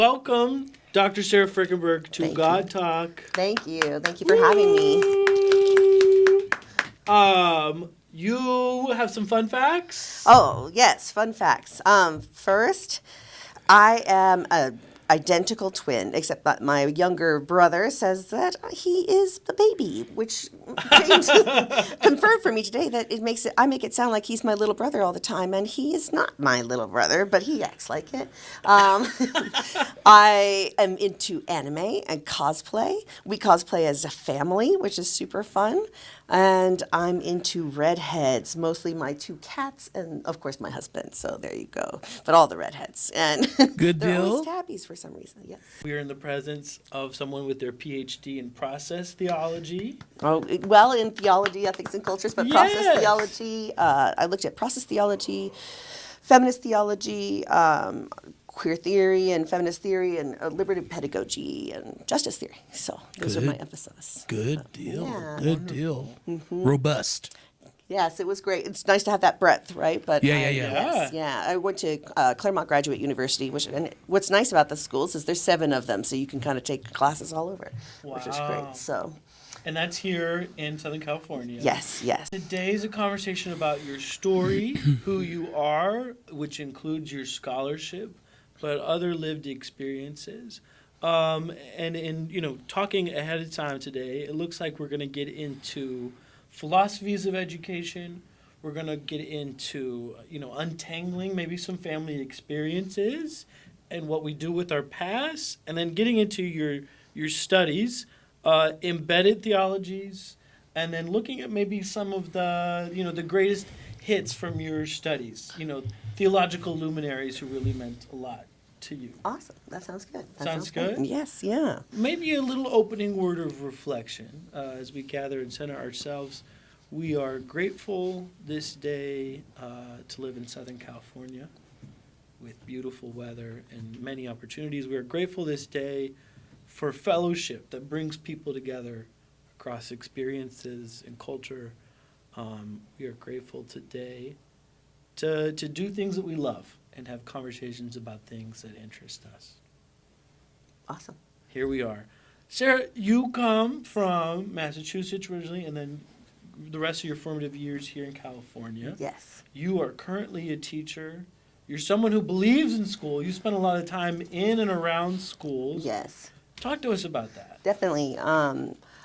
Welcome, Dr. Sara Frickenberg, to God Talk. Thank you. Thank you for having me. You have some fun facts? Oh, yes, fun facts. First, I am a identical twin, except that my younger brother says that he is the baby, which confirmed for me today that I make it sound like he's my little brother all the time, and he is not my little brother, but he acts like it. I am into anime and cosplay. We cosplay as a family, which is super fun. And I'm into redheads, mostly my two cats and, of course, my husband. So there you go. But all the redheads. And Good they're deal. always tabbies for some reason, yes. We are in the presence of someone with their PhD in process theology. Oh, well, in theology, ethics, and cultures, but Yes. process theology. I looked at process theology, feminist theology, queer theory and feminist theory, and liberative pedagogy and justice theory. So those are my emphasis. Good deal. Yeah. Good deal. Robust. Yes, it was great. It's nice to have that breadth, right? But Yeah. Yes, yeah. I went to Claremont Graduate University, and what's nice about the schools is there's 7 of them, so you can kind of take classes all over, which is great. So, And that's here in Southern California. yes. Today's a conversation about your story, who you are, which includes your scholarship, but other lived experiences. And in talking ahead of time today, it looks like we're going to get into philosophies of education. We're going to get into untangling maybe some family experiences and what we do with our past, and then getting into your studies, embedded theologies, and then looking at maybe some of the greatest hits from your studies. Theological luminaries who really meant a lot to you. Awesome. That sounds good. Sounds good? Yes, yeah. Maybe a little opening word of reflection as we gather and center ourselves. We are grateful this day to live in Southern California with beautiful weather and many opportunities. We are grateful this day for fellowship that brings people together across experiences and culture. We are grateful today to do things that we love and have conversations about things that interest us. Awesome. Here we are. Sara, you come from Massachusetts originally, and then the rest of your formative years here in California. Yes. You are currently a teacher. You're someone who believes in school. You spend a lot of time in and around schools. Yes. Talk to us about that. Definitely.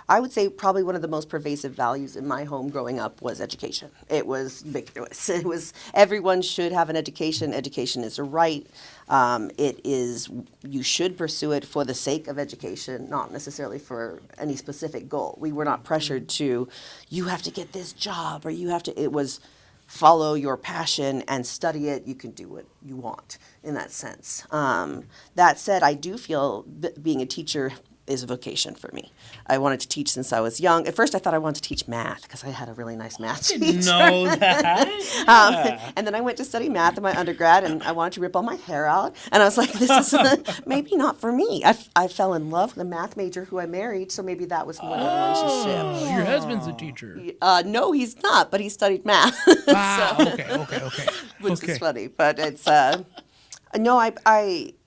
I would say probably one of the most pervasive values in my home growing up was education. It was ubiquitous. It was everyone should have an education. Education is a right. You should pursue it for the sake of education, not necessarily for any specific goal. We were not pressured to, you have to get this job, or you have to, it was follow your passion and study it. You can do what you want in that sense. That said, I do feel being a teacher is a vocation for me. I wanted to teach since I was young. At first, I thought I wanted to teach math because I had a really nice math teacher. Didn't know that. Yeah. And then I went to study math in my undergrad, and I wanted to rip all my hair out. And I was like, this is maybe not for me. I fell in love with a math major who I married, so maybe that was more of a relationship. Your husband's a teacher. No, he's not, but he studied math. Okay. Which is funny, but it's no,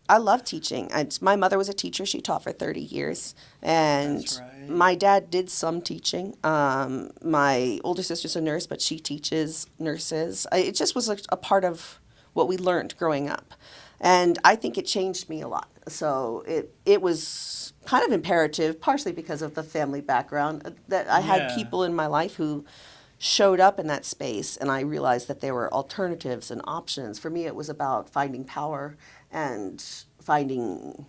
I love teaching. My mother was a teacher. She taught for 30 years. And That's right. my dad did some teaching. My older sister's a nurse, but she teaches nurses. It just was a part of what we learned growing up. And I think it changed me a lot. So it was kind of imperative, partially because of the family background, that I had people in my life who showed up in that space, and I realized that there were alternatives and options. For me, it was about finding power and finding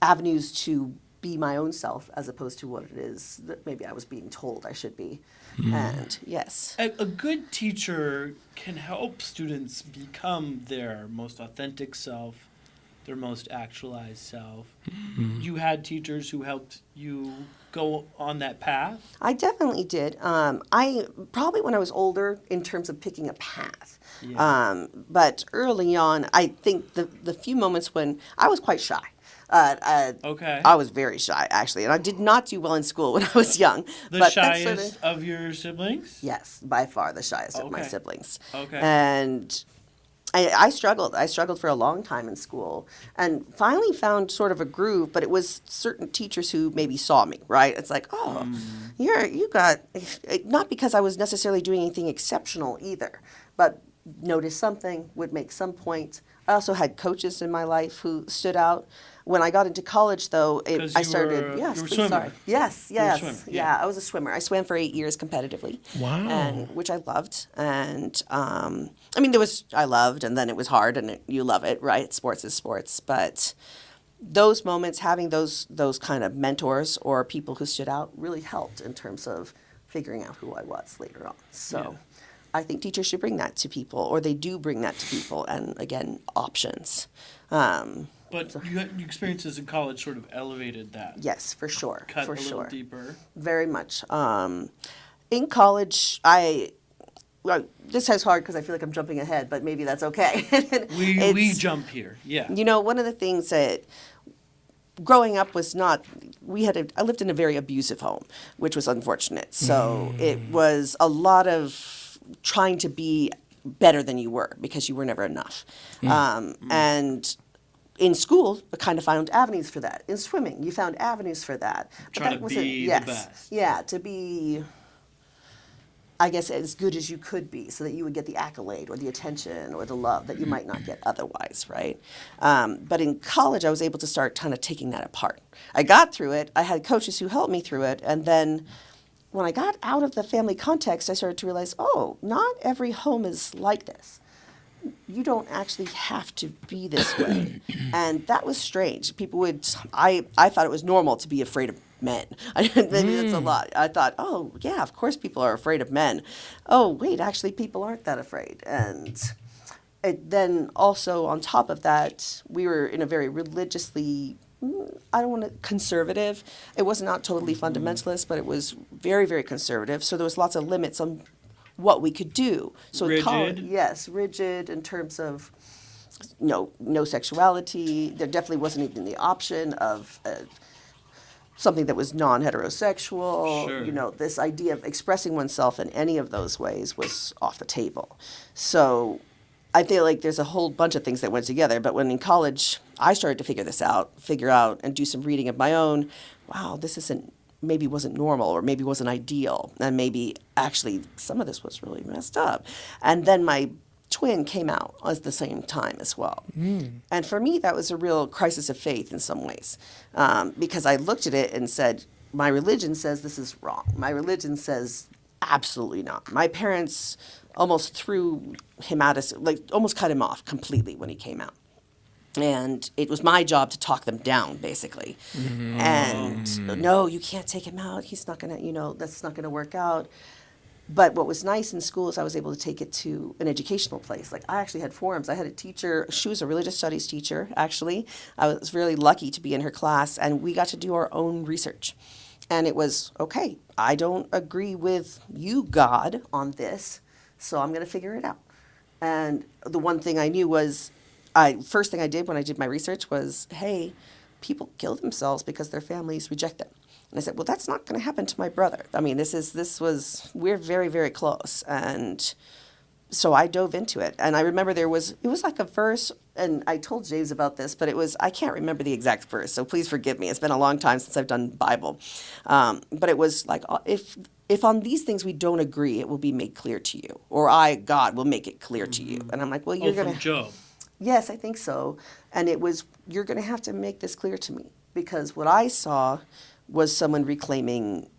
avenues to be my own self as opposed to what it is that maybe I was being told I should be. And yes. A good teacher can help students become their most authentic self, their most actualized self. You had teachers who helped you go on that path? I definitely did. I probably when I was older in terms of picking a path. Yeah. But early on, I think the few moments when I was quite shy. Okay. I was very shy, actually, and I did not do well in school when I was young. The but shyest of your siblings? Yes, by far the shyest of my Okay. siblings. Okay. And I struggled. I struggled for a long time in school and finally found sort of a groove, but it was certain teachers who maybe saw me, right? It's like, oh, you got, not because I was necessarily doing anything exceptional either, but noticed something, would make some point. I also had coaches in my life who stood out. When I got into college, though, I started. Yes, you were a please, swimmer. sorry. Yes, You were a yes, swimmer, yeah. I was a swimmer. I swam for 8 years competitively. Wow. And which I loved. And I mean, I loved, and then it was hard, and you love it, right? Sports is sports, but those moments, having those kind of mentors or people who stood out, really helped in terms of figuring out who I was later on. So. Yeah. I think teachers should bring that to people, or they do bring that to people, and again, options. But your experiences in college sort of elevated that. Yes, for sure, Cut for a little sure, deeper. very much. In college, well, this is hard because I feel like I'm jumping ahead, but maybe that's okay. We jump here, yeah. You know, one of the things that growing up was not, I lived in a very abusive home, which was unfortunate. So it was a lot of trying to be better than you were because you were never enough. And in school, I kind of found avenues for that. In swimming, you found avenues for that. But Trying that to wasn't- be yes, the best. Yeah, to be, I guess, as good as you could be so that you would get the accolade or the attention or the love that you might not get otherwise, right? But in college, I was able to start kind of taking that apart. I got through it. I had coaches who helped me through it. And then when I got out of the family context, I started to realize, oh, not every home is like this. You don't actually have to be this way. And that was strange. People would, I thought it was normal to be afraid of men. Maybe that's a lot. I thought, oh, yeah, of course people are afraid of men. Oh, wait, actually people aren't that afraid. And then also on top of that, we were in a very religiously, I don't want to, conservative. It was not totally fundamentalist, but it was very, very conservative. So there was lots of limits on what we could do. So Rigid? yes, rigid in terms of no sexuality. There definitely wasn't even the option of something that was non-heterosexual. Sure. This idea of expressing oneself in any of those ways was off the table. So I feel like there's a whole bunch of things that went together. But when in college, I started to figure out and do some reading of my own. Wow, this maybe wasn't normal, or maybe wasn't ideal, and maybe actually some of this was really messed up. And then my twin came out at the same time as well. And for me, that was a real crisis of faith in some ways, because I looked at it and said, my religion says this is wrong. My religion says absolutely not. My parents almost threw him out, almost cut him off completely when he came out. And it was my job to talk them down, basically. And no, you can't take him out. He's not going to, that's not going to work out. But what was nice in school is I was able to take it to an educational place. Like, I actually had forums. I had a teacher. She was a religious studies teacher, actually. I was really lucky to be in her class, and we got to do our own research. And it was, okay, I don't agree with you, God, on this, so I'm going to figure it out. And the one thing I knew was, first thing I did when I did my research was, hey, people kill themselves because their families reject them. And I said, well, that's not going to happen to my brother. I mean, we're very, very close. And so I dove into it. And I remember it was like a verse, and I told James about this, but I can't remember the exact verse, so please forgive me. It's been a long time since I've done Bible. But it was like, if on these things we don't agree, it will be made clear to you. Or God, will make it clear to you. And I'm like, well, you're going to... from Job. Yes, I think so. And it was, you're going to have to make this clear to me. Because what I saw was someone reclaiming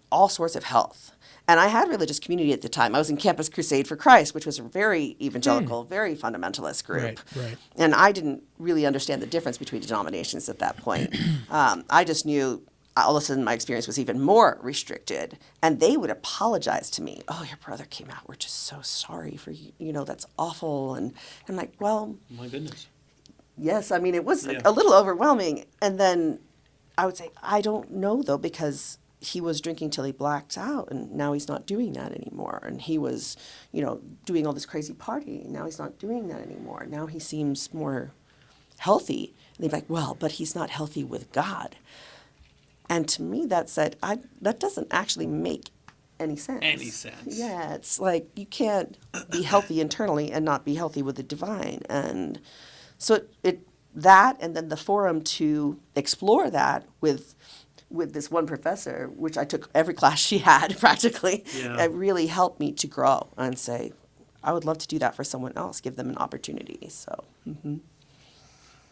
all sorts of health. And I had religious community at the time. I was in Campus Crusade for Christ, which was a very evangelical, very fundamentalist group. Right. And I didn't really understand the difference between denominations at that point. I just knew all of a sudden my experience was even more restricted. And they would apologize to me. Oh, your brother came out. We're just so sorry for you. That's awful. And I'm like, well... My goodness. Yes, I mean, it was a little overwhelming. And then I would say, I don't know, though, because he was drinking till he blacked out, and now he's not doing that anymore. And he was, doing all this crazy partying. Now he's not doing that anymore. Now he seems more healthy. And they'd be like, well, but he's not healthy with God. And to me, that said, that doesn't actually make any sense. Any sense. Yeah, it's like you can't be healthy internally and not be healthy with the divine. And so that, and then the forum to explore that with this one professor, which I took every class she had practically, Yeah. it really helped me to grow and say, I would love to do that for someone else, give them an opportunity. So,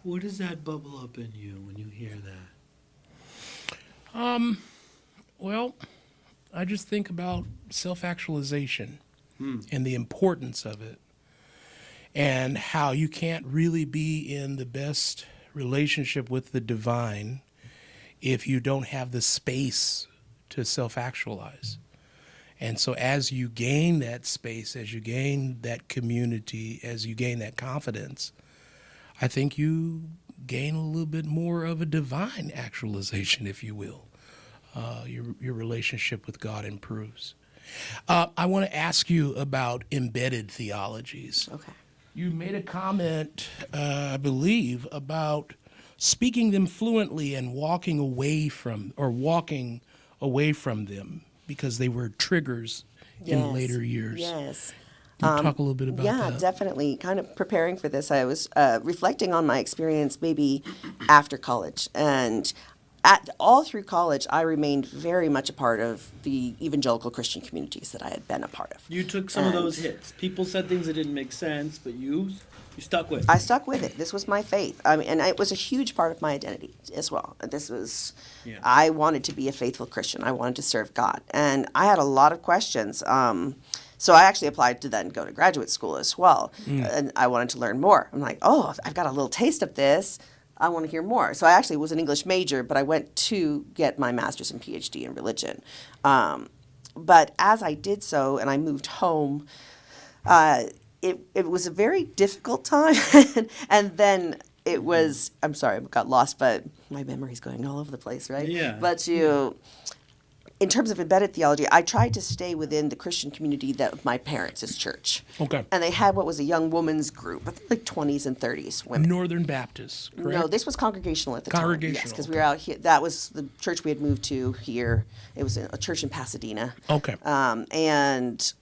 What does that bubble up in you when you hear that? Well, I just think about self-actualization and the importance of it, and how you can't really be in the best relationship with the divine if you don't have the space to self-actualize. And so as you gain that space, as you gain that community, as you gain that confidence, I think you gain a little bit more of a divine actualization, if you will. Your relationship with God improves. I want to ask you about embedded theologies. okay. You made a comment, I believe, about speaking them fluently and walking away from them because they were triggers in later years. Yes. Can you talk a little bit about Yeah, that? definitely. Kind of preparing for this, I was reflecting on my experience maybe after college. And all through college, I remained very much a part of the evangelical Christian communities that I had been a part of. You took some of those hits. People said things that didn't make sense, but you stuck with it. I stuck with it. This was my faith. I mean, and it was a huge part of my identity as well. This was, Yeah. I wanted to be a faithful Christian. I wanted to serve God. And I had a lot of questions. So I actually applied to then go to graduate school as well. And I wanted to learn more. I'm like, oh, I've got a little taste of this. I want to hear more. So I actually was an English major, but I went to get my master's and PhD in religion. But as I did so and I moved home, it was a very difficult time. And then it was, I'm sorry, I got lost, but my memory's going all over the place, right? Yeah. But in terms of embedded theology, I tried to stay within the Christian community that my parents' church. Okay. And they had what was a young women's group, I think like 20s and 30s women. Northern Baptists, correct? No, this was congregational at the time. Yes, Congregational, because we were out here. That was the church we had moved to here. It was a church in Pasadena. Okay. And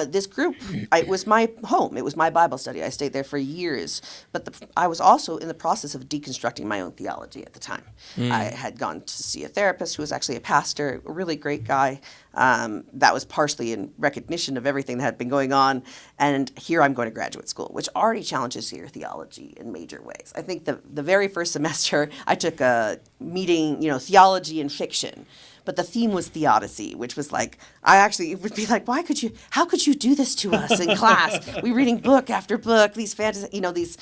this group, it was my home. It was my Bible study. I stayed there for years. But I was also in the process of deconstructing my own theology at the time. I had gone to see a therapist who was actually a pastor, a really great guy. That was partially in recognition of everything that had been going on. And here I'm going to graduate school, which already challenges your theology in major ways. I think the very first semester, I took a meeting, theology and fiction. But the theme was theodicy, which was like, it would be like, how could you do this to us in class? We're reading book after book, these fantasy, these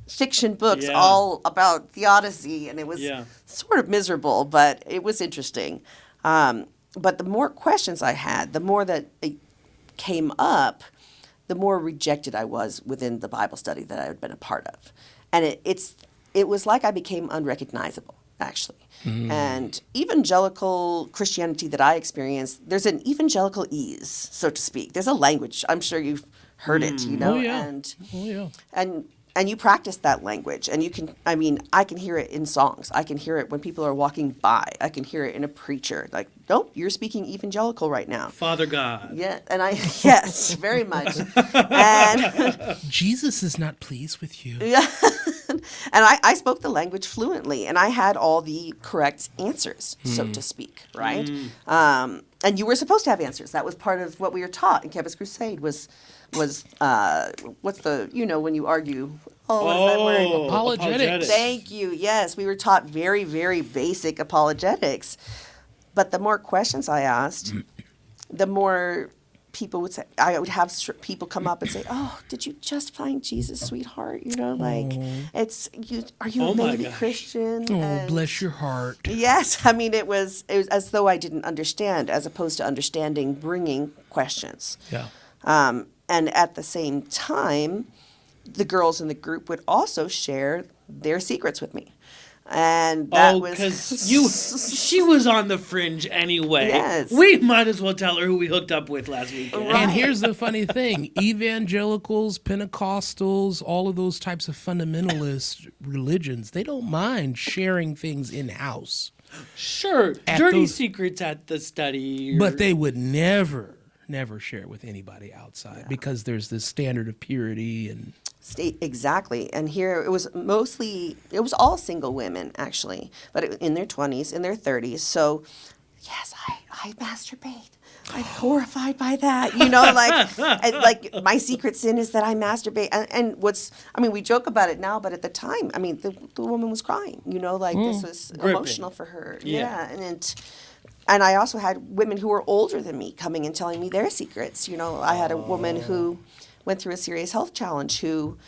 fiction books all about theodicy. And it was sort of miserable, but it was interesting. But the more questions I had, the more that it came up, the more rejected I was within the Bible study that I had been a part of. And it was like I became unrecognizable, actually. And evangelical Christianity that I experienced, there's an evangelical ease, so to speak. There's a language. I'm sure you've heard it, Oh, yeah. And you practice that language. And I can hear it in songs. I can hear it when people are walking by. I can hear it in a preacher. Like, nope, you're speaking evangelical right now. Father God. Yeah, yes, very much. And Jesus is not pleased with you. yeah. And I spoke the language fluently, and I had all the correct answers, so to speak, right? And you were supposed to have answers. That was part of what we were taught in Campus Crusade was what's the, when you argue, what is that word? Apologetics. Thank you. Yes, we were taught very, very basic apologetics. But the more questions I asked, the more people would say, I would have people come up and say, "Oh, did you just find Jesus, sweetheart? Are you a baby Christian?" Oh, And bless your heart. yes, it was as though I didn't understand, as opposed to understanding, bringing questions. Yeah. And at the same time, the girls in the group would also share their secrets with me. And that was because she was on the fringe anyway. Yes. We might as well tell her who we hooked up with last weekend. Right. And here's the funny thing. Evangelicals, Pentecostals, all of those types of fundamentalist religions, they don't mind sharing things in-house. Sure, At dirty those- secrets at the study. But they would never share it with anybody outside because there's this standard of purity and Exactly. And here it was all single women, actually, but in their 20s, in their 30s. So, yes, I masturbate. I'm horrified by that. Like my secret sin is that I masturbate. And we joke about it now, but at the time, the woman was crying, this was Gripping. emotional for her. Yeah. And I also had women who were older than me coming and telling me their secrets. I had a woman who went through a serious health challenge who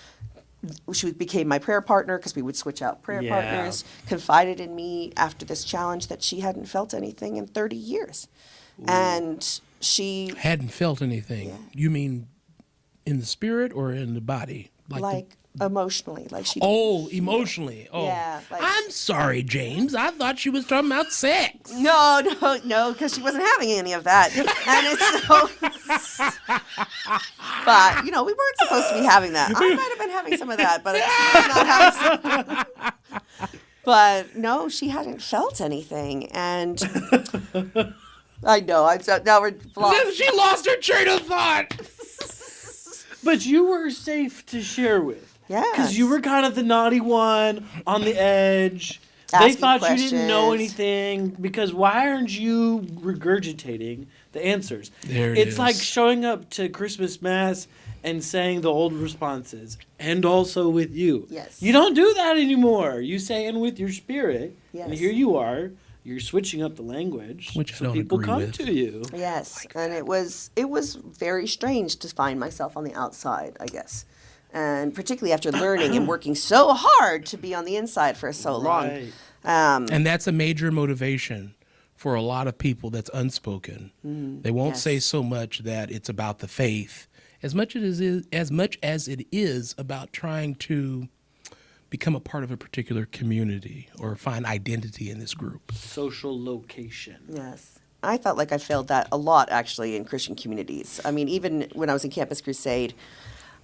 she became my prayer partner because we would switch out prayer Yeah. partners, confided in me after this challenge that she hadn't felt anything in 30 years. Ooh. And she hadn't felt anything. Yeah. You mean in the spirit or in the body? Emotionally, like she. Oh, emotionally. Oh, yeah. I'm sorry, James. I thought she was talking about sex. No, because she wasn't having any of that. And it's so. But we weren't supposed to be having that. I might have been having some of that, but she was not having some. But no, she hadn't felt anything, and I know. Now we're lost. She lost her train of thought. But you were safe to share with. Yeah. Because you were kind of the naughty one on the edge. Asking They thought questions. you didn't know anything because why aren't you regurgitating the answers? It's like showing up to Christmas Mass and saying the old responses, and also with you. Yes. You don't do that anymore. You say, and with your spirit. Yes. And here you are. You're switching up the language, which so I don't people agree come with. to you. Yes, and it was very strange to find myself on the outside, I guess, and particularly after learning and working so hard to be on the inside for so long. And that's a major motivation for a lot of people that's unspoken. They won't say so much that it's about the faith, as much as it is about trying to become a part of a particular community or find identity in this group. Social location. Yes. I felt like I failed that a lot, actually, in Christian communities. Even when I was in Campus Crusade,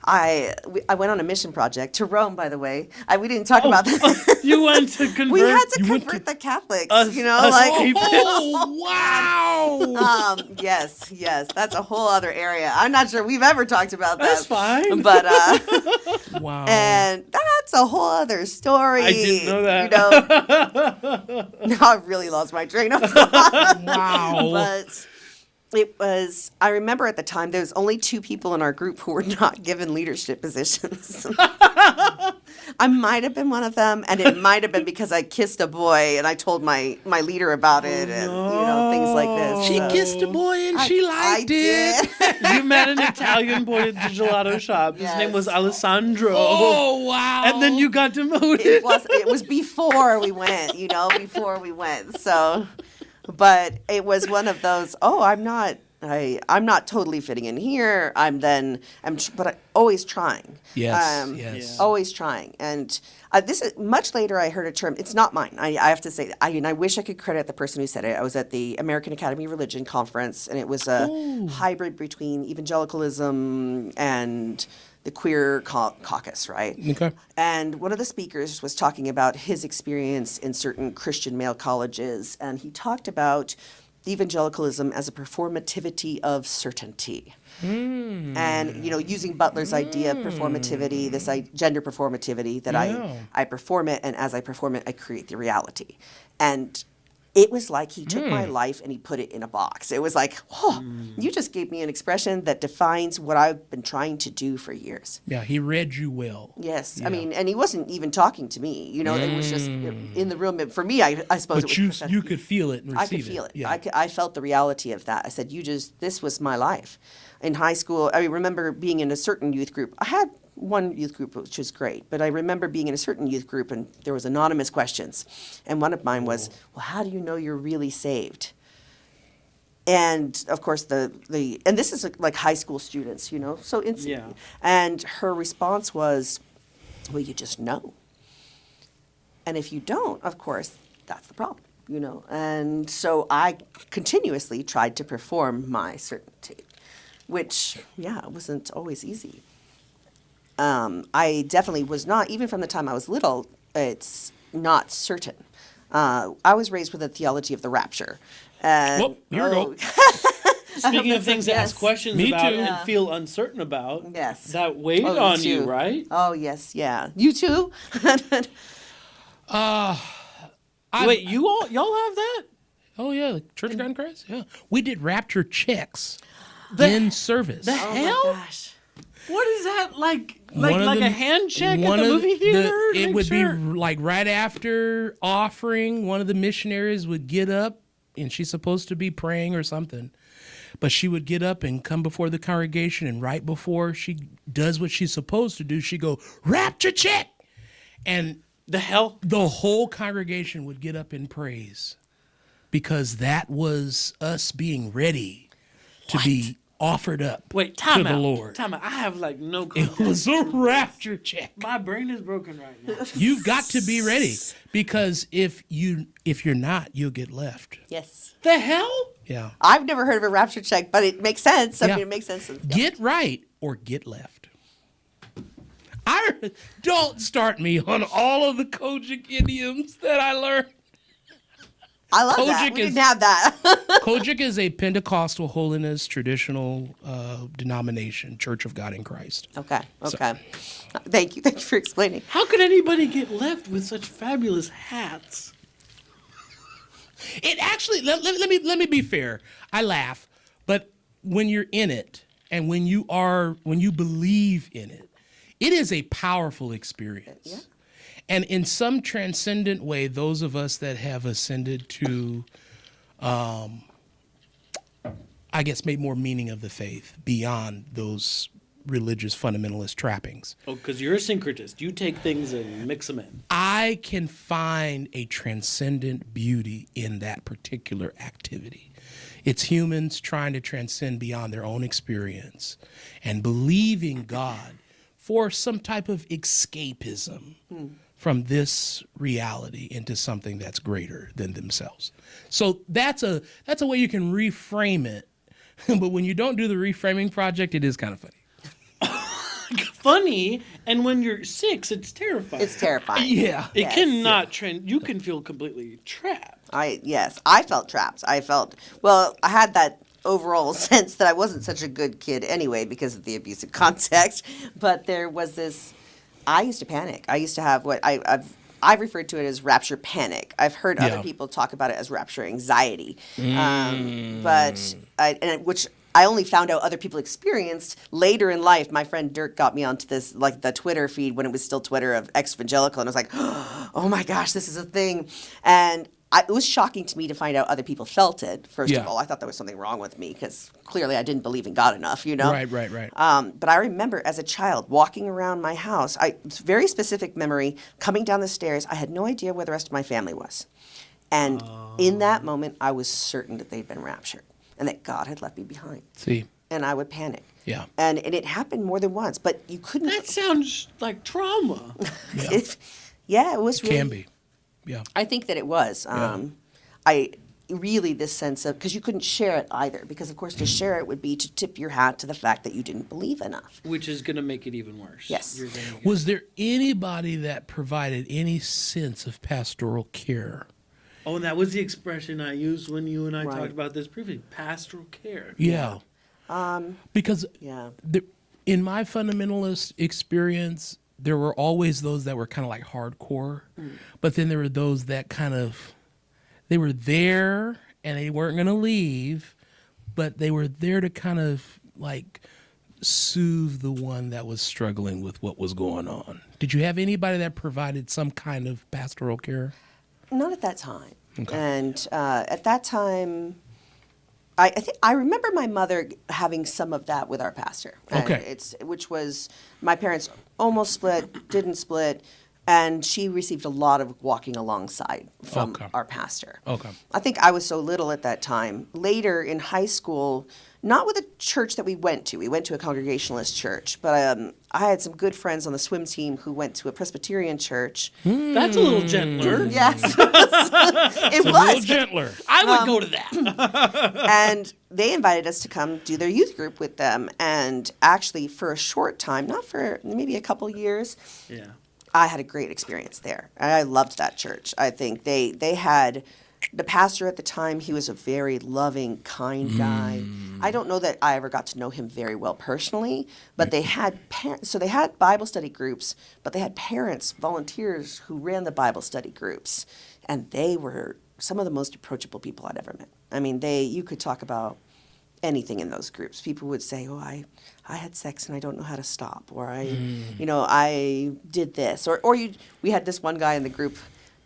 I went on a mission project to Rome, by the way. We didn't talk about that. You went to convert. We had to convert the Catholics, people. Oh, wow! Yes, that's a whole other area. I'm not sure we've ever talked about that. That's fine. But wow, and that's a whole other story. I didn't know that. Now I've really lost my train of thought. Wow. But it was, I remember at the time, there was only 2 people in our group who were not given leadership positions. I might have been one of them, and it might have been because I kissed a boy and I told my leader about it and, things like this. She kissed a boy and she liked it. You met an Italian boy at the gelato shop. His name was Alessandro. Oh, wow. And then you got demoted. It was before we went, So, but it was one of those, I'm not totally fitting in here. But I'm always trying. Yes. Always trying. And this is much later. I heard a term. It's not mine. I have to say. I wish I could credit the person who said it. I was at the American Academy of Religion conference, and it was a hybrid between evangelicalism and the queer caucus, right? Okay. And one of the speakers was talking about his experience in certain Christian male colleges, and he talked about evangelicalism as a performativity of certainty. And, using Butler's idea of performativity, this gender performativity, that I perform it, and as I perform it, I create the reality. And it was like he took my life and he put it in a box. It was like, you just gave me an expression that defines what I've been trying to do for years. Yeah, he read you well. Yes. Yeah. And he wasn't even talking to me. It was just in the room. For me, I suppose But it was you could feel it and receive it. I could feel it. Yeah. I felt the reality of that. I said, this was my life. In high school, I remember being in a certain youth group. I had one youth group, which was great, but I remember being in a certain youth group and there was anonymous questions. And one of mine was, well, how do you know you're really saved? And of course, and this is like high school students, so instant. Yeah. And her response was, well, you just know. And if you don't, of course, that's the problem, And so I continuously tried to perform my certainty, which, wasn't always easy. I definitely was not, even from the time I was little, it's not certain. I was raised with a theology of the rapture. And, Well, here we go. Speaking of things to ask Yes. questions Me about too. and Yeah. feel uncertain about, Yes. that weighed Oh, on too. you, right? Oh, yes, yeah. You too? Wait, y'all have that? Oh yeah, the Church of God in Christ. Yeah, we did rapture checks in service. the Oh, hell? my gosh. What is that like? One of Like the- a hand check at one the of movie theater? it Make would sure. be like right after offering. One of the missionaries would get up, and she's supposed to be praying or something, but she would get up and come before the congregation, and right before she does what she's supposed to do, she go rapture check, and The hell? the whole congregation would get up in praise because that was us being ready to be offered up Wait, to time the out. Lord. Time out. I have like no It context. was a rapture check. My brain is broken right now. You've got to be ready because if you're not, you'll get left. Yes. The hell? Yeah. I've never heard of a rapture check, but it makes sense. I Yeah. mean, it makes sense. Yeah. Get right or get left. Don't start me on all of the Kojic idioms that I learned. I love that. Kojic We is- didn't have that. Kojic is a Pentecostal holiness traditional denomination, Church of God in Christ. Okay. Thank you for explaining. How could anybody get left with such fabulous hats? It actually let me be fair. I laugh, but when you're in it and when you believe in it, it is a powerful experience. Yeah. And in some transcendent way, those of us that have ascended to, I guess, made more meaning of the faith beyond those religious fundamentalist trappings. Oh, because you're a syncretist. You take things and mix them in. I can find a transcendent beauty in that particular activity. It's humans trying to transcend beyond their own experience and believing God for some type of escapism from this reality into something that's greater than themselves. So that's a way you can reframe it. But when you don't do the reframing project, it is kind of funny. Funny, and when you're 6, it's terrifying. It's terrifying. Yeah. It Yes. cannot you can feel completely trapped. I felt trapped. I had that overall sense that I wasn't such a good kid anyway because of the abusive context. But there was this. I used to panic. I used to have what I referred to it as rapture panic. I've heard other Yeah. people talk about it as rapture anxiety, which I only found out other people experienced later in life. My friend Dirk got me onto this, like the Twitter feed when it was still Twitter, of Exvangelical, and I was like, oh my gosh, this is a thing. And it was shocking to me to find out other people felt it. First Yeah. of all, I thought there was something wrong with me because clearly I didn't believe in God enough, you know? Right. But I remember as a child walking around my house, very specific memory, coming down the stairs. I had no idea where the rest of my family was. And in that moment, I was certain that they'd been raptured and that God had left me behind. See, And I would panic. yeah. And it happened more than once, but you couldn't. That sounds like trauma. It was really. Can be. Yeah. I think that it was. This sense of, because you couldn't share it either, because of course to share it would be to tip your hat to the fact that you didn't believe enough. Which is going to make it even worse. Yes. You're gonna Was there anybody that provided any sense of pastoral care? Oh, and that was the expression I used when you and I Right. talked about this previously. Pastoral care. Yeah. Because Yeah. in my fundamentalist experience, there were always those that were kind of like hardcore, but then there were those that they were there and they weren't going to leave, but they were there to kind of like soothe the one that was struggling with what was going on. Did you have anybody that provided some kind of pastoral care? Not at that time. Okay. And at that time, I think I remember my mother having some of that with our pastor. And Okay. which was my parents almost split, didn't split, and she received a lot of walking alongside from Okay. our pastor. Okay. I think I was so little at that time. Later in high school, not with a church that we went to. We went to a Congregationalist church, but I had some good friends on the swim team who went to a Presbyterian church. That's a little gentler. Yes, it A little was. maybe I would go to that. And they invited us to come do their youth group with them. And actually, for a short time, not for maybe a couple years, Yeah. I had a great experience there. I loved that church. I think they had the pastor at the time. He was a very loving, kind guy. I don't know that I ever got to know him very well personally, but they had so they had Bible study groups, but they had parents, volunteers who ran the Bible study groups, and they were some of the most approachable people I'd ever met. I mean, you could talk about anything in those groups. People would say, "Oh, I had sex and I don't know how to stop," or I did this, or we had this one guy in the group.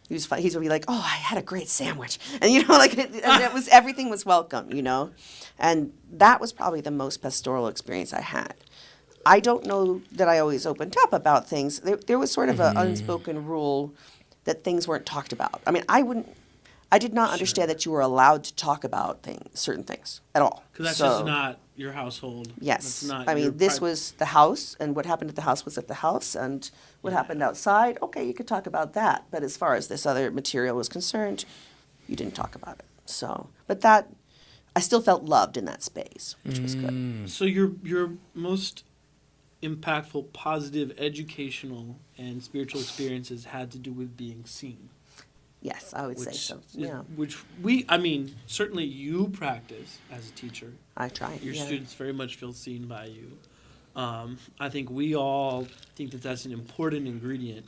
He was fun. He's be like, "Oh, I had a great sandwich," and and it was everything was welcome, and that was probably the most pastoral experience I had. I don't know that I always opened up about things. There was sort of an unspoken rule that things weren't talked about. I mean, I did not understand that you were allowed to talk about certain things at all. Because that's just not your household. Yes. That's not I mean, this was the house, and what happened at the house was at the house, and what happened outside, okay, you could talk about that. But as far as this other material was concerned, you didn't talk about it. So, but I still felt loved in that space, which was good. So your most impactful, positive, educational, and spiritual experiences had to do with being seen. Yes, I would say so. Yeah. Which certainly you practice as a teacher. I try. Your students very much feel seen by you. I think we all think that that's an important ingredient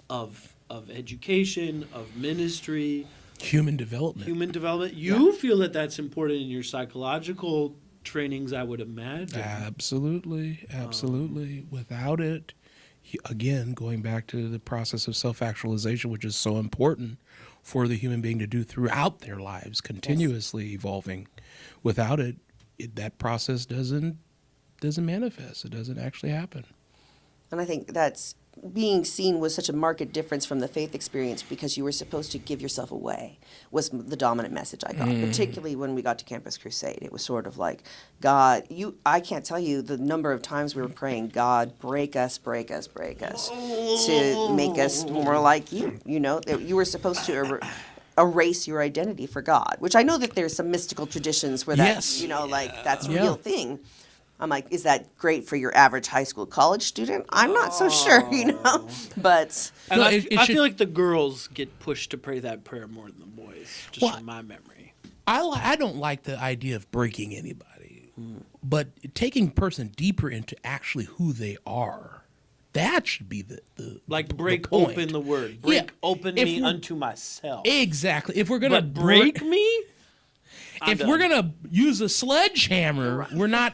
of education, of ministry. Human development. You feel that that's important in your psychological trainings, I would imagine. Absolutely. Without it, again, going back to the process of self-actualization, which is so important for the human being to do throughout their lives, continuously evolving. Without it, that process doesn't manifest. It doesn't actually happen. And I think that's being seen was such a marked difference from the faith experience because you were supposed to give yourself away was the dominant message I got, particularly when we got to Campus Crusade. It was sort of like, God, I can't tell you the number of times we were praying, God, break us to make us more like you. You were supposed to erase your identity for God, which I know that there's some mystical traditions where that's, that's a real thing. I'm like, is that great for your average high school, college student? I'm not so sure, but... And I feel like the girls get pushed to pray that prayer more than the boys, from my memory. I don't like the idea of breaking anybody, but taking a person deeper into actually who they are, that should be the break the point. Open the word. Break open me unto myself. Exactly. If we're going to break me... we're going to use a sledgehammer, we're not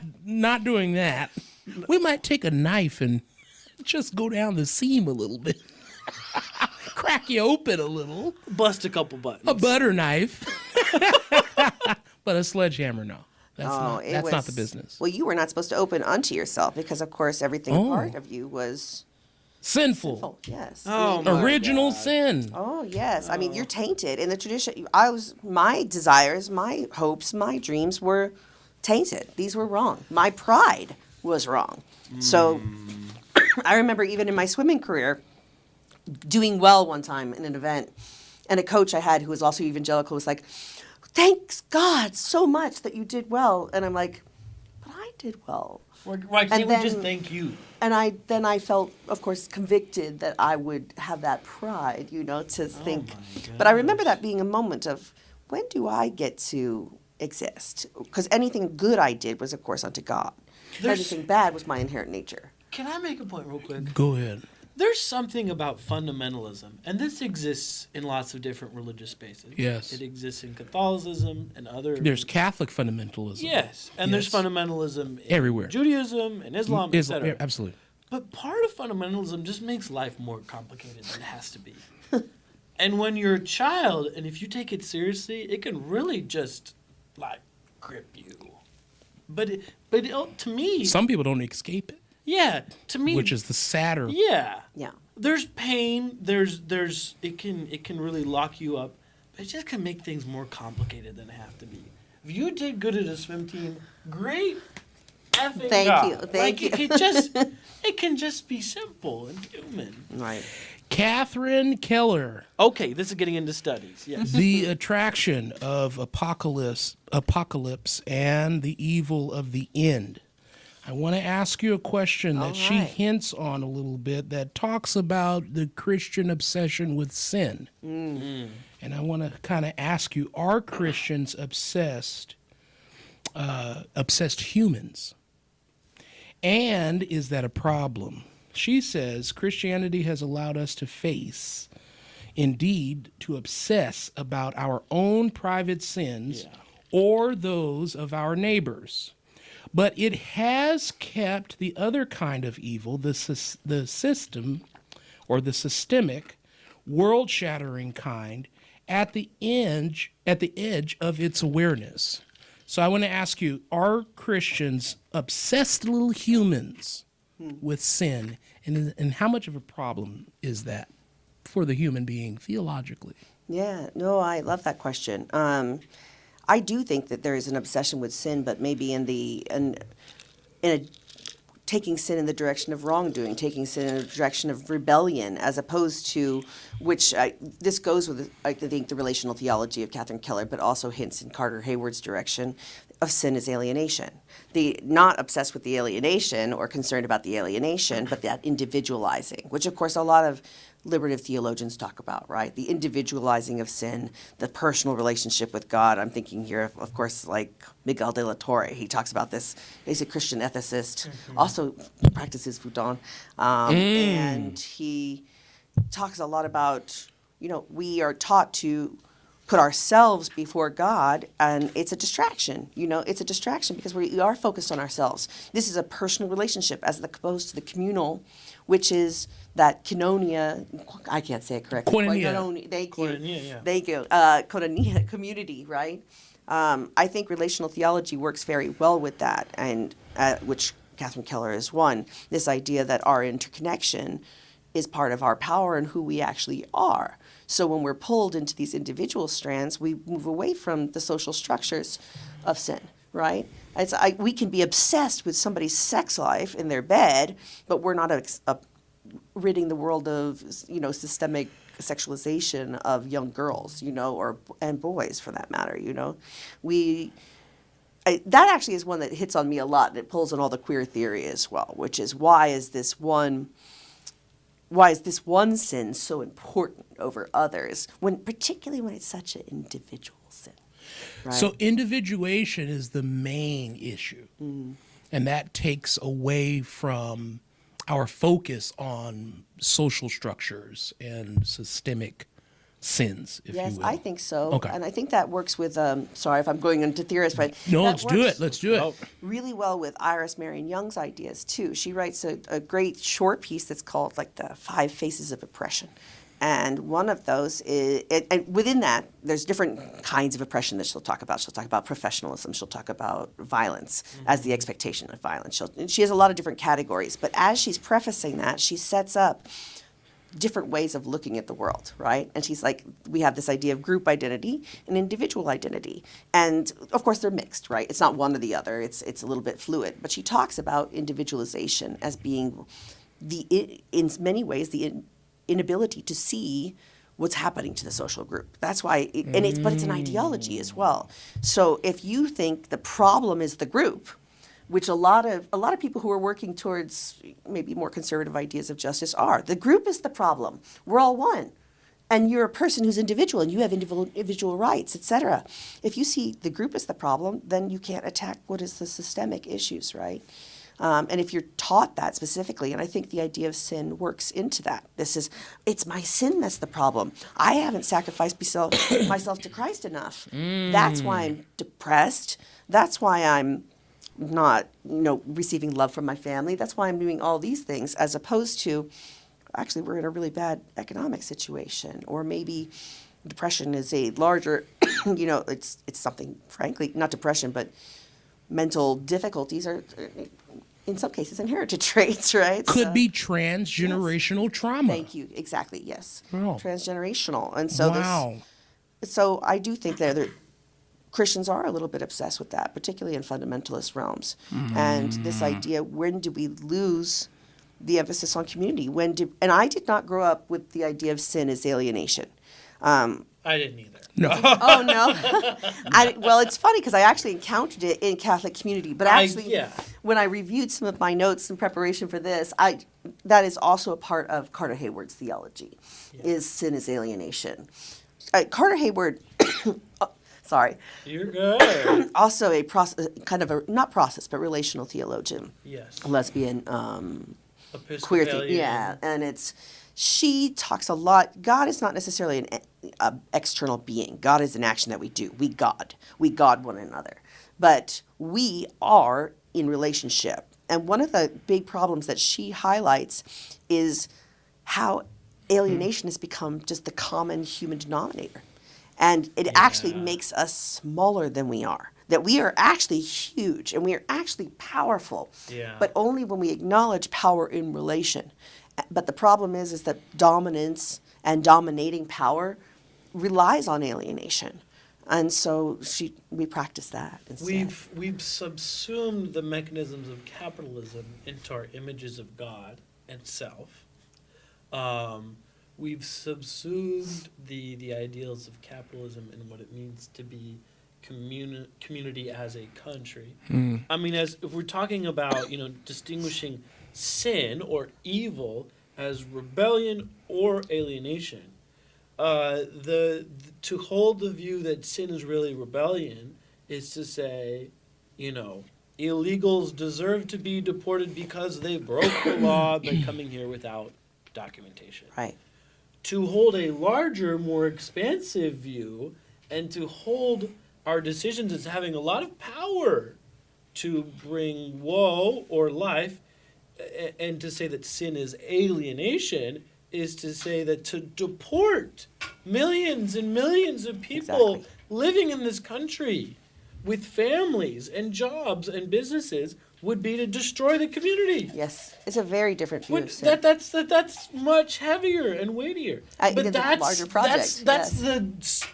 doing that. We might take a knife and just go down the seam a little bit. Crack you open a little. Bust a couple buttons. A butter knife. But a sledgehammer, no. That's not the business. Well, you were not supposed to open unto yourself because, of course, everything part of you was... Sinful. Yes. Original sin. Oh, yes. I mean, you're tainted. In the tradition, my desires, my hopes, my dreams were tainted. These were wrong. My pride was wrong. So I remember even in my swimming career, doing well one time in an event, and a coach I had who was also evangelical was like, thanks God so much that you did well. And I'm like, but I did well. Right, because he would just thank you. And I felt, of course, convicted that I would have that pride, to think. But I remember that being a moment of, when do I get to exist? Because anything good I did was, of course, unto God. Anything bad was my inherent nature. Can I make a point real quick? Go ahead. There's something about fundamentalism, and this exists in lots of different religious spaces. Yes. It exists in Catholicism and other... There's Catholic fundamentalism. Yes, and there's fundamentalism in everywhere. Judaism and Islam, etc. Yeah, absolutely. But part of fundamentalism just makes life more complicated than it has to be. And when you're a child, and if you take it seriously, it can really just, grip you. But to me... Some people don't escape it. Yeah, to me, which is the sadder. Yeah. Yeah. There's pain. There's it can really lock you up, but it just can make things more complicated than they have to be. If you did good at a swim team, great. Thank you. Thank you. It can just be simple and human. Right. Catherine Keller. Okay, this is getting into studies. Yes. The attraction of apocalypse and the evil of the end. I want to ask you a question that All she right. hints on a little bit that talks about the Christian obsession with sin. And I want to kind of ask you, are Christians obsessed humans? And is that a problem? She says Christianity has allowed us to face, indeed, to obsess about our own private sins or those of our neighbors. But it has kept the other kind of evil, the system or the systemic, world-shattering kind, at the edge of its awareness. So I want to ask you, are Christians obsessed little humans with sin? And how much of a problem is that for the human being theologically? Yeah, no, I love that question. I do think that there is an obsession with sin, but maybe in a taking sin in the direction of wrongdoing, taking sin in the direction of rebellion, as opposed to this goes with, I think, the relational theology of Catherine Keller, but also hints in Carter Hayward's direction of sin as alienation. The not obsessed with the alienation or concerned about the alienation, but that individualizing, which of course a lot of liberative theologians talk about, right? The individualizing of sin, the personal relationship with God. I'm thinking here, of course, like Miguel de la Torre. He talks about this. He's a Christian ethicist, also practices Fudan. And he talks a lot about, we are taught to put ourselves before God, and it's a distraction. It's a distraction because we are focused on ourselves. This is a personal relationship as opposed to the communal, which is that koinonia. I can't say it correctly. Koinonia. Thank you. Koinonia, yeah. Thank you. Koinonia, community, right? I think relational theology works very well with that, and which Catherine Keller is one. This idea that our interconnection is part of our power and who we actually are. So when we're pulled into these individual strands, we move away from the social structures of sin, right? We can be obsessed with somebody's sex life in their bed, but we're not ridding the world of, systemic sexualization of young girls, and boys for that matter, that actually is one that hits on me a lot, and it pulls on all the queer theory as well, which is why is this one sin so important over others, particularly when it's such an individual sin? Right? So individuation is the main issue. And that takes away from our focus on social structures and systemic sins, if Yes, you will. I think so. Okay. And I think that works with, sorry if I'm going into theorists, but No, that let's do works it. Let's do it. really well with Iris Marion Young's ideas, too. She writes a great short piece that's called, like, the 5 Faces of Oppression. And one of those is, and within that, there's different kinds of oppression that she'll talk about. She'll talk about professionalism. She'll talk about violence as the expectation of violence. She has a lot of different categories. But as she's prefacing that, she sets up different ways of looking at the world, right? And she's like, we have this idea of group identity and individual identity. And of course they're mixed, right? It's not one or the other. It's a little bit fluid. But she talks about individualization as being in many ways the inability to see what's happening to the social group. That's why, but it's an ideology as well. So if you think the problem is the group, which a lot of people who are working towards maybe more conservative ideas of justice are, the group is the problem. We're all one. And you're a person who's individual and you have individual rights, etc. If you see the group as the problem, then you can't attack what is the systemic issues, right? And if you're taught that specifically, and I think the idea of sin works into that. It's my sin that's the problem. I haven't sacrificed myself to Christ enough. That's why I'm depressed. That's why I'm not, receiving love from my family. That's why I'm doing all these things, as opposed to, actually, we're in a really bad economic situation, or maybe depression is a larger, it's something, frankly, not depression, but mental difficulties are, in some cases, inherited traits, right? Could be transgenerational trauma. Thank you. Exactly. Yes. Oh. Transgenerational, and so Wow. So I do think that Christians are a little bit obsessed with that, particularly in fundamentalist realms. And this idea, when do we lose the emphasis on community? And I did not grow up with the idea of sin as alienation. I didn't either. No. Oh no. Well, it's funny because I actually encountered it in Catholic community, but actually, when I reviewed some of my notes in preparation for this, that is also a part of Carter Hayward's theology, is sin is alienation. Carter Hayward, sorry, You're good. also a kind of a not process but relational theologian, Yes. lesbian, queer Episcopalian. and she talks a lot. God is not necessarily an external being. God is an action that we do. We God one another, but we are in relationship. And one of the big problems that she highlights is how alienation has become just the common human denominator, and it actually makes us smaller than we are. That we are actually huge and we are actually powerful, but only when we acknowledge power in relation. But the problem is that dominance and dominating power relies on alienation, and so we practice that instead. We've subsumed the mechanisms of capitalism into our images of God and self. We've subsumed the ideals of capitalism and what it means to be community as a country. I mean, if we're talking about distinguishing sin or evil as rebellion or alienation, to hold the view that sin is really rebellion is to say, illegals deserve to be deported because they broke the law by coming here without documentation. Right. To hold a larger, more expansive view and to hold our decisions as having a lot of power to bring woe or life, and to say that sin is alienation is to say that to deport millions and millions of people living in this country with families and jobs and businesses would be to destroy the community. Yes, it's a very different view. That's much heavier and weightier. But that's a larger project.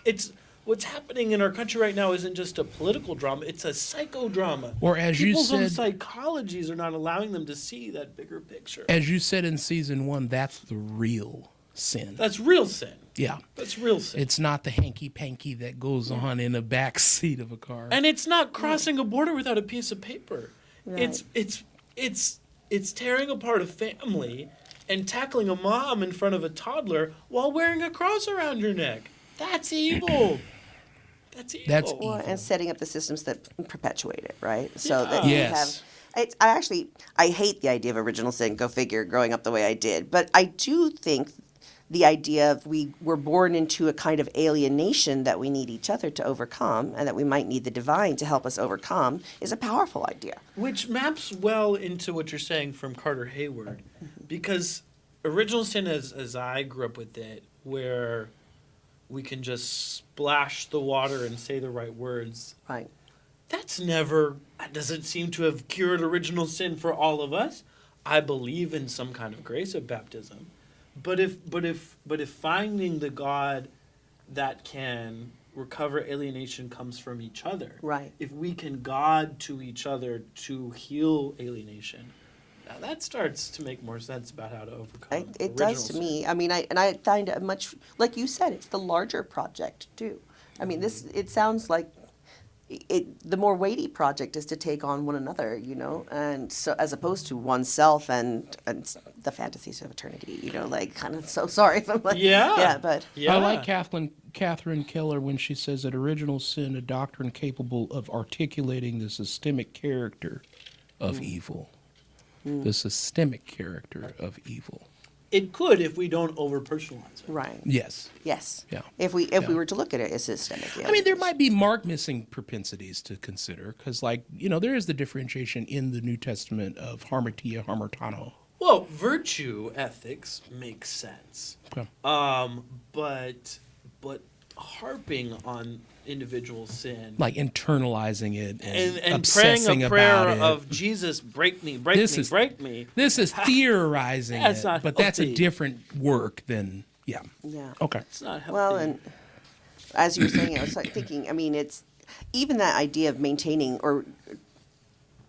It's what's happening in our country right now isn't just a political drama; it's a psychodrama. Or as People's you own said, psychologies are not allowing them to see that bigger picture. as you said in season 1, that's the real sin. That's real sin. Yeah. That's real sin. It's not the hanky-panky that goes on in the back seat of a car. And it's not crossing a border without a piece of paper. Right. It's tearing apart a family and tackling a mom in front of a toddler while wearing a cross around your neck. That's evil. That's evil. That's Well, evil. and setting up the systems that perpetuate it, right? So Yeah. that you Yes. have. I hate the idea of original sin. Go figure. Growing up the way I did, but I do think the idea of we were born into a kind of alienation that we need each other to overcome, and that we might need the divine to help us overcome, is a powerful idea. Which maps well into what you're saying from Carter Hayward. Because original sin, as I grew up with it, where we can just splash the water and say the right words, Right. that doesn't seem to have cured original sin for all of us. I believe in some kind of grace of baptism. But if finding the God that can recover alienation comes from each other, Right. if we can God to each other to heal alienation, now that starts to make more sense about how to overcome It does to original me. I mean, I find it much, like you said, it's the larger project too. I mean, it sounds like the more weighty project is to take on one another, and so as opposed to oneself and the fantasies of eternity, like kind of. So sorry if I'm like, but Yeah. I like Catherine Keller when she says that original sin, a doctrine capable of articulating the systemic character of evil. The systemic character of evil. It could if we don't over-personalize it. right. Yes. Yes. Yeah. If we were to look at it as systemic. Yeah. I mean, there might be mark missing propensities to consider because, there is the differentiation in the New Testament of hamartia, hamartano. Well, virtue ethics makes sense. Okay. But harping on individual sin Like internalizing it and and obsessing praying a prayer about it. of Jesus, break me, break This me, is- break me. This is theorizing That's it, not but that's a healthy. different work than, yeah. Yeah. Okay. It's not healthy. Well, and as you were saying, I was thinking, I mean, it's even that idea of maintaining or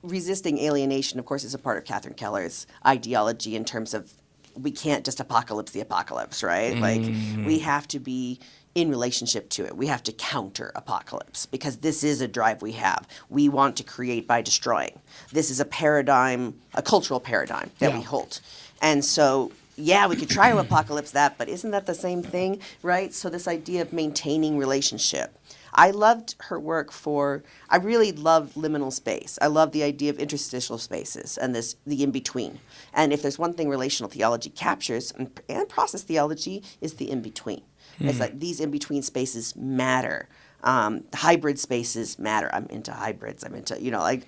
resisting alienation, of course, is a part of Catherine Keller's ideology in terms of we can't just apocalypse the apocalypse, right? Like we have to be, in relationship to it. We have to counter apocalypse because this is a drive we have. We want to create by destroying. This is a paradigm, a cultural paradigm that we hold. And so, yeah, we could try to apocalypse that, but isn't that the same thing, right? So this idea of maintaining relationship. I loved her work I really love liminal space. I love the idea of interstitial spaces and the in-between. And if there's one thing relational theology captures, and process theology, is the in-between. It's like these in-between spaces matter. Hybrid spaces matter. I'm into hybrids. I'm into,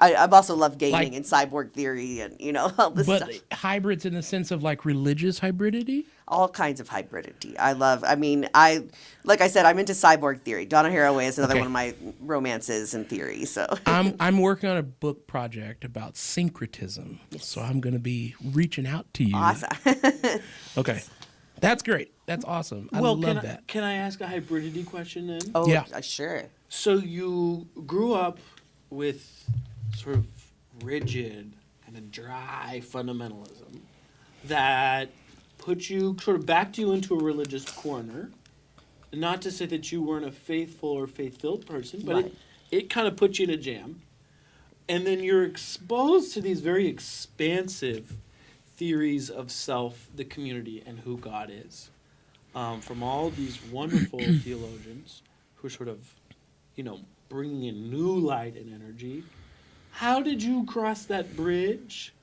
I've also loved gaming and cyborg theory and, all this stuff. But hybrids in the sense of like religious hybridity? All kinds of hybridity. Like I said, I'm into cyborg theory. Donna Haraway is another one of my romances and theories. So I'm working on a book project about syncretism. Yes. So I'm going to be reaching out to you. Awesome. Okay. That's great. That's awesome. I love that. Can I ask a hybridity question then? Oh, yeah. Sure. So you grew up with sort of rigid and a dry fundamentalism that backed you into a religious corner. Not to say that you weren't a faithful or faith-filled person, but Right. it kind of put you in a jam. And then you're exposed to these very expansive theories of self, the community, and who God is. From all these wonderful theologians who are sort of, bringing in new light and energy. How did you cross that bridge?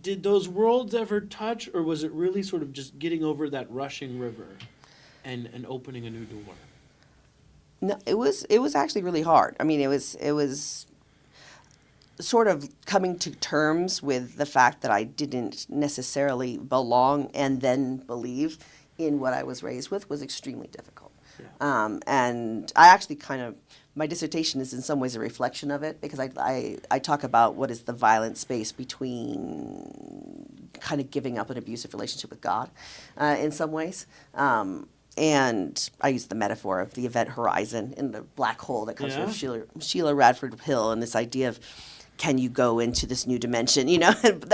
Did those worlds ever touch, or was it really sort of just getting over that rushing river and opening a new door? No, it was actually really hard. I mean, it was sort of coming to terms with the fact that I didn't necessarily belong and then believe in what I was raised with was extremely difficult. Yeah. And I actually my dissertation is in some ways a reflection of it because I talk about what is the violent space between kind of giving up an abusive relationship with God in some ways. And I use the metaphor of the event horizon in the black hole that comes from Sheila Radford Hill and this idea of can you go into this new dimension,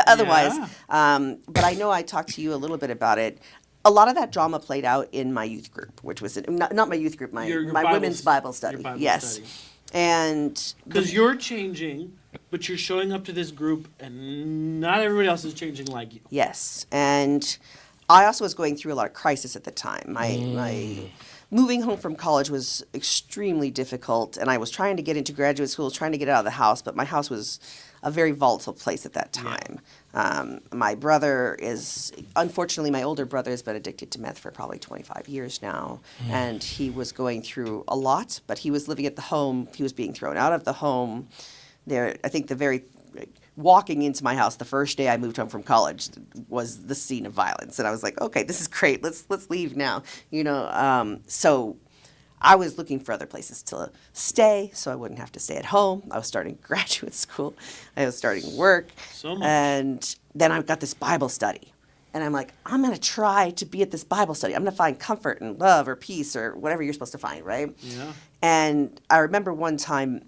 otherwise. Yeah. But I know I talked to you a little bit about it. A lot of that drama played out in my youth group, which was not my youth group, my women's Bible study. Yes. And because you're changing, but you're showing up to this group and not everybody else is changing like you. Yes. And I also was going through a lot of crisis at the time. My moving home from college was extremely difficult, and I was trying to get into graduate school, trying to get out of the house, but my house was a very volatile place at that time. My brother unfortunately, my older brother has been addicted to meth for probably 25 years now, and he was going through a lot, but he was living at the home. He was being thrown out of the home. I think walking into my house the first day I moved home from college was the scene of violence, and I was like, okay, this is great. Let's leave now. So I was looking for other places to stay, so I wouldn't have to stay at home. I was starting graduate school. I was starting work, So much. and then I got this Bible study. And I'm like, I'm going to try to be at this Bible study. I'm going to find comfort and love or peace or whatever you're supposed to find, right? Yeah. And I remember one time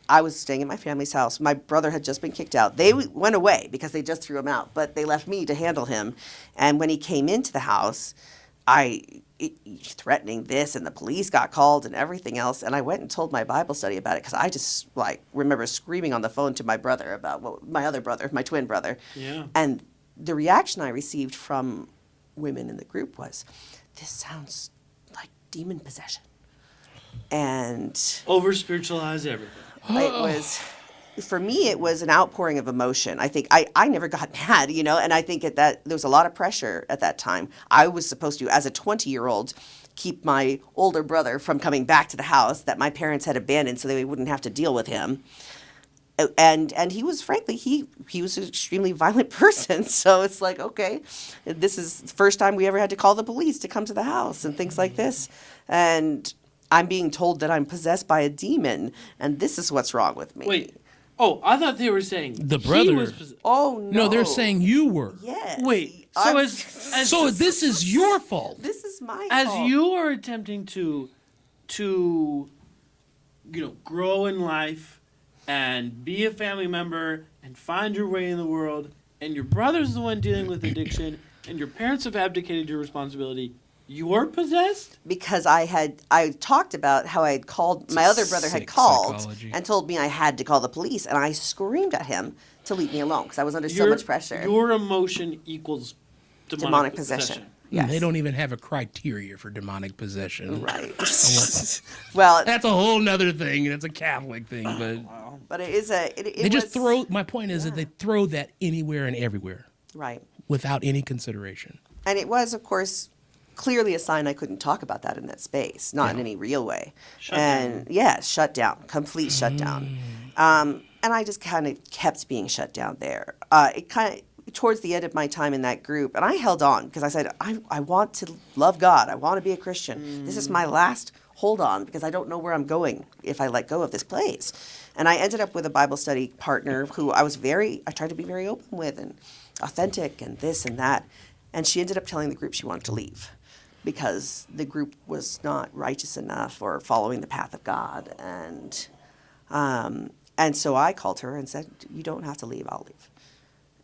I was staying at my family's house. My brother had just been kicked out. They went away because they just threw him out, but they left me to handle him. And when he came into the house, threatening this, and the police got called and everything else. And I went and told my Bible study about it because I just remember screaming on the phone to my brother about my other brother, my twin brother. Yeah. And the reaction I received from women in the group was, this sounds like demon possession. And Over spiritualize everything. for me, it was an outpouring of emotion. I think I never got mad, and I think there was a lot of pressure at that time. I was supposed to, as a 20-year-old, keep my older brother from coming back to the house that my parents had abandoned so they wouldn't have to deal with him. And he was, frankly, he was an extremely violent person. So it's like, okay, this is the first time we ever had to call the police to come to the house and things like this. And I'm being told that I'm possessed by a demon, and this is what's wrong with me. Wait. Oh, I thought they were saying The he brother. was Oh, no. No, they're saying you were. Yes. Wait. So I'm- So this is your fault. This is my as fault. you are attempting to grow in life and be a family member and find your way in the world, and your brother's the one dealing with addiction, and your parents have abdicated your responsibility, You were possessed? Because I talked about how I had called, my other brother had sick called psychology. and told me I had to call the police, and I screamed at him to leave me alone because I was under so much pressure. Your emotion equals demonic possession. Yes. They don't even have a criteria for demonic possession. Right. Well, That's a whole nother thing. It's a Catholic thing, but but it is a. It they just was- throw. My point is that they throw that anywhere and everywhere Right. without any consideration. And it was, of course, clearly a sign I couldn't talk about that in that space, not in Yeah. any real way. Shut and yeah, shut down, complete shutdown. And I just kind of kept being shut down there. It kind of towards the end of my time in that group, and I held on because I said, I want to love God. I want to be a Christian. This is my last hold on because I don't know where I'm going if I let go of this place. And I ended up with a Bible study partner who I tried to be very open with and authentic and this and that. And she ended up telling the group she wanted to leave because the group was not righteous enough or following the path of God. And so I called her and said, you don't have to leave, I'll leave.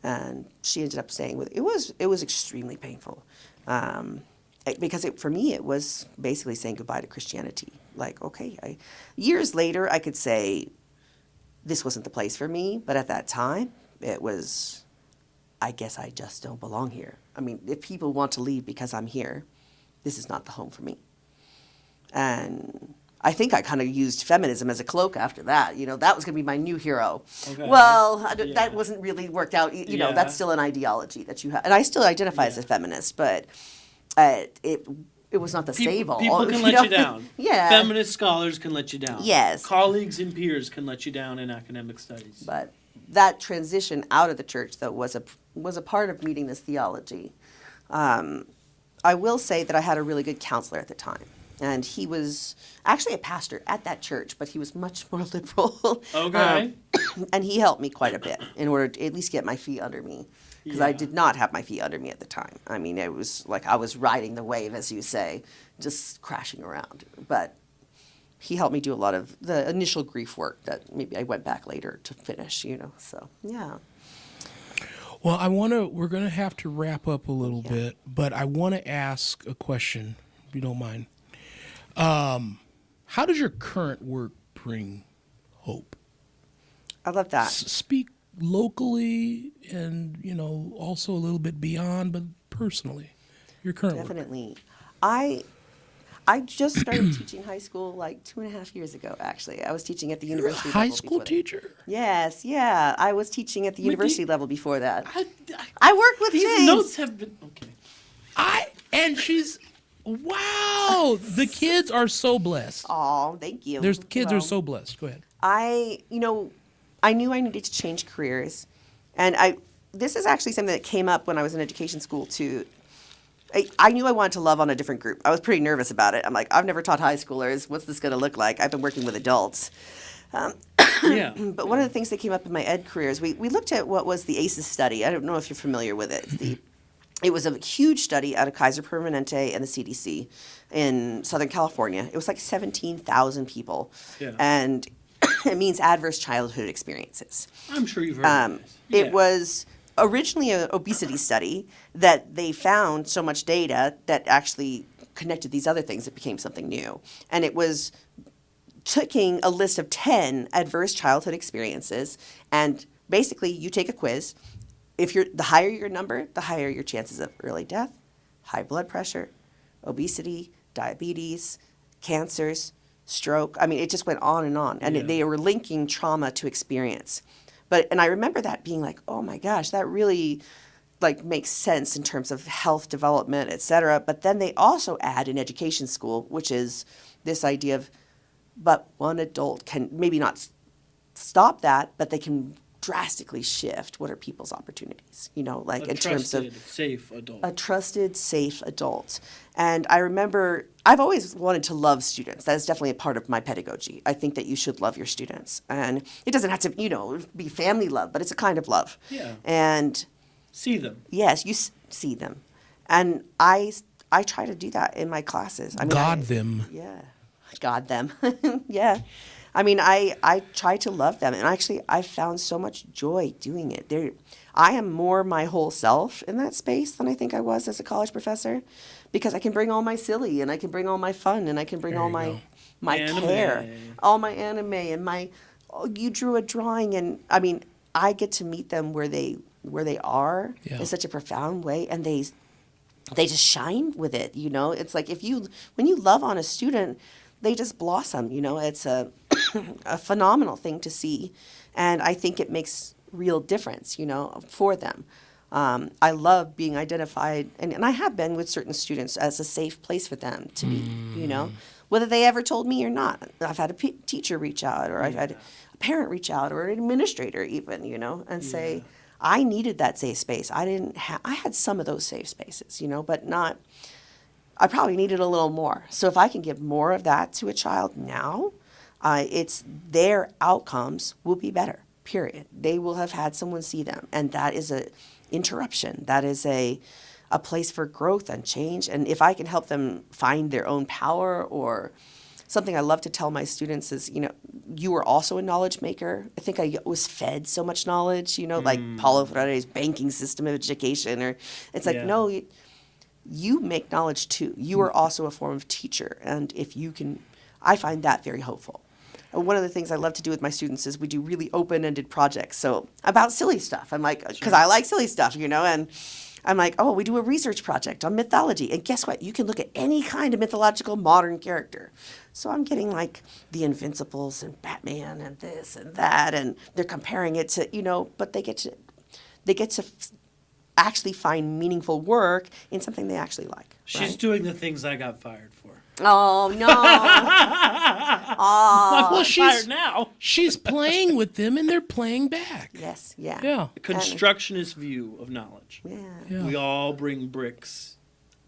And she ended up staying with it. It was extremely painful because for me it was basically saying goodbye to Christianity. Like, okay, years later I could say this wasn't the place for me, but at that time it was, I guess I just don't belong here. I mean, if people want to leave because I'm here, this is not the home for me. And I think I kind of used feminism as a cloak after that. You know, that was going to be my new hero. Okay. Well, Yeah. that wasn't really worked out. You know, Yeah. that's still an ideology that you have. And I still identify as a feminist, but it was not the save-all. People can you let know? you down. Yeah. Feminist scholars can let you down. Yes. Colleagues and peers can let you down in academic studies. But that transition out of the church, though, was a part of meeting this theology. I will say that I had a really good counselor at the time. And he was actually a pastor at that church, but he was much more liberal. Okay. And he helped me quite a bit in order to at least get my feet under me. Because I Yeah. did not have my feet under me at the time. I mean, it was like I was riding the wave, as you say, just crashing around. But he helped me do a lot of the initial grief work that maybe I went back later to finish, you know. So, yeah. Well, we're going to have to wrap up a little bit, but I want to ask a question, if you don't mind. How does your current work bring hope? I love that. Speak locally and, also a little bit beyond, but personally, your current work. Definitely. I just started teaching high school like 2.5 years ago, actually. I was teaching at the university High level school before that. teacher? Yes, yeah. I was teaching at the university level before that. I, I work with these James. notes have been okay. And she's, wow, the kids are so blessed. Oh, thank you. There's kids are Well, so blessed. Go ahead. I knew I needed to change careers. And this is actually something that came up when I was in education school too. I knew I wanted to love on a different group. I was pretty nervous about it. I'm like, I've never taught high schoolers. What's this going to look like? I've been working with adults. Yeah. But one of the things that came up in my ed careers, we looked at what was the ACEs study. I don't know if you're familiar with it. It was a huge study out of Kaiser Permanente and the CDC in Southern California. It was like 17,000 people. Yeah. And it means adverse childhood experiences. I'm sure you've heard of this. It Yeah. was originally an obesity study that they found so much data that actually connected these other things. It became something new. And it was taking a list of 10 adverse childhood experiences, and basically you take a quiz. The higher your number, the higher your chances of early death, high blood pressure, obesity, diabetes, cancers, stroke. I mean, it just went on. And Yeah. they were linking trauma to experience. And I remember that being like, oh my gosh, that really makes sense in terms of health development, et cetera. But then they also add in education school, which is this idea of, but one adult can maybe not stop that, but they can drastically shift what are people's opportunities, in terms of safe adult. a trusted, safe adult. And I remember I've always wanted to love students. That is definitely a part of my pedagogy. I think that you should love your students. And it doesn't have to, be family love, but it's a kind of love. Yeah. And See them. yes, you see them. And I try to do that in my classes. God them. Yeah. God them. Yeah. I mean, I try to love them, and actually, I found so much joy doing it. I am more my whole self in that space than I think I was as a college professor, because I can bring all my silly, and I can bring all my fun, and I can bring There all you go. my Anime. care, all my anime, and my, oh, you drew a drawing, and I mean, I get to meet them where they are Yeah. in such a profound way, and they just shine with it. It's like when you love on a student, they just blossom. It's a a phenomenal thing to see, and I think it makes real difference. For them. I love being identified, and I have been with certain students as a safe place for them to be. Whether they ever told me or not. I've had a teacher reach out, or I've had a parent reach out, or an administrator even. And say, I needed that safe space. I had some of those safe spaces, but not. I probably needed a little more. So if I can give more of that to a child now, it's their outcomes will be better. Period. They will have had someone see them, and that is a interruption. That is a place for growth and change. And if I can help them find their own power, or something I love to tell my students is, you were also a knowledge maker. I think I was fed so much knowledge, like Paulo Freire's banking system of education, or it's like, no, you make knowledge too. You are also a form of teacher. And if you can, I find that very hopeful. One of the things I love to do with my students is we do really open-ended projects. So about silly stuff. I'm like, because I like silly stuff, and I'm like, oh, we do a research project on mythology. And guess what? You can look at any kind of mythological modern character. So I'm getting like the Invincibles and Batman and this and that, and they're comparing it to, but they get to actually find meaningful work in something they actually like. She's right? doing the things I got fired for. Oh, no. Well, Fired now. she's playing with them, and they're playing back. Yes, yeah. Yeah. A constructionist view of knowledge. Yeah. Yeah. We all bring bricks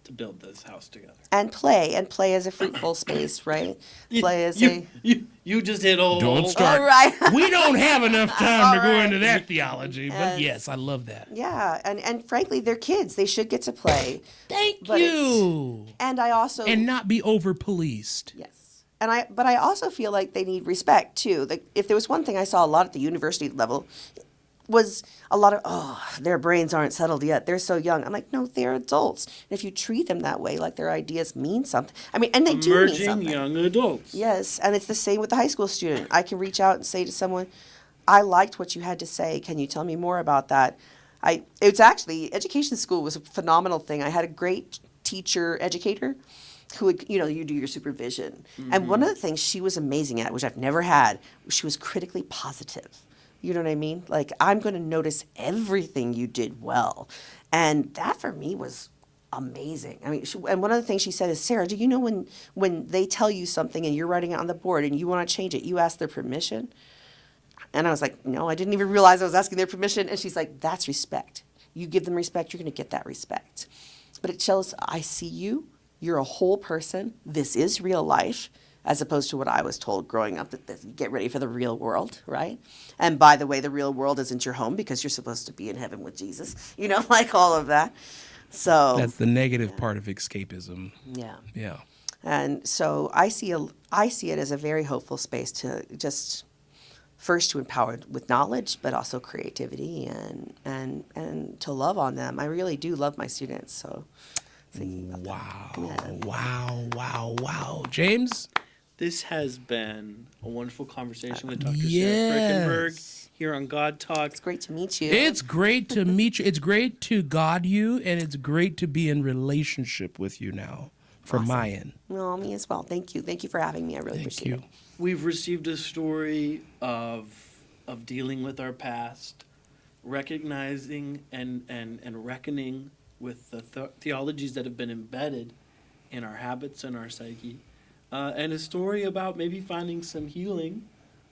to build this house together. And play as a fruitful space, right? Play as You just hit old. Don't start. All right. We don't have enough time to go right. into that theology, but And- yes, I love that. Yeah, and frankly, they're kids. They should get to play. Thank But you. And I also And not be over policed. yes. But I also feel like they need respect too. Like if there was one thing I saw a lot at the university level, was a lot of their brains aren't settled yet. They're so young. I'm like, no, they're adults. And if you treat them that way, like their ideas mean something. I mean, and they do mean Emerging something. young adults. Yes, and it's the same with the high school student. I can reach out and say to someone, I liked what you had to say. Can you tell me more about that? It's actually, education school was a phenomenal thing. I had a great teacher educator who would, you do your supervision. And one of the things she was amazing at, which I've never had, she was critically positive. You know what I mean? Like, I'm going to notice everything you did well. And that for me was amazing. I mean, and one of the things she said is, Sarah, do you know when they tell you something and you're writing it on the board and you want to change it, you ask their permission? And I was like, no, I didn't even realize I was asking their permission. And she's like, that's respect. You give them respect, you're going to get that respect. But it shows, I see you. You're a whole person. This is real life, as opposed to what I was told growing up, that get ready for the real world, right? And by the way, the real world isn't your home because you're supposed to be in heaven with Jesus, like all of that. So That's the negative part of escapism. yeah. Yeah. And so I see it as a very hopeful space to just first to empower with knowledge, but also creativity and to love on them. I really do love my students. So thinking about that. Wow. James? This has been a wonderful conversation with Dr. Sara Yes. Frickenberg here on God Talk. It's great to meet you. It's great to meet you. It's great to God you, and it's great to be in relationship with you now from my end. No, me as well. Thank you. Thank you for having me. I really Thank appreciate you. it. We've received a story of dealing with our past, recognizing and reckoning with the theologies that have been embedded in our habits and our psyche, and a story about maybe finding some healing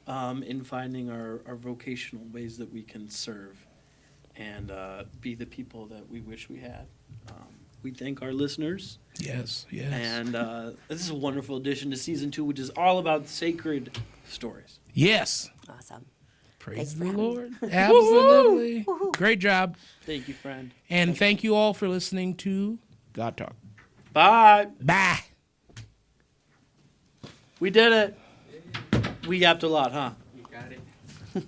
in finding our vocational ways that we can serve and be the people that we wish we had. We thank our listeners. Yes. And this is a wonderful addition to season 2, which is all about sacred stories. Yes. Awesome. Praise Thanks for the having me. Lord. Absolutely. Great job. Thank you, friend. And thank you all for listening to God Talk. Bye. Bye. We did it. We yapped a lot, huh? You got it.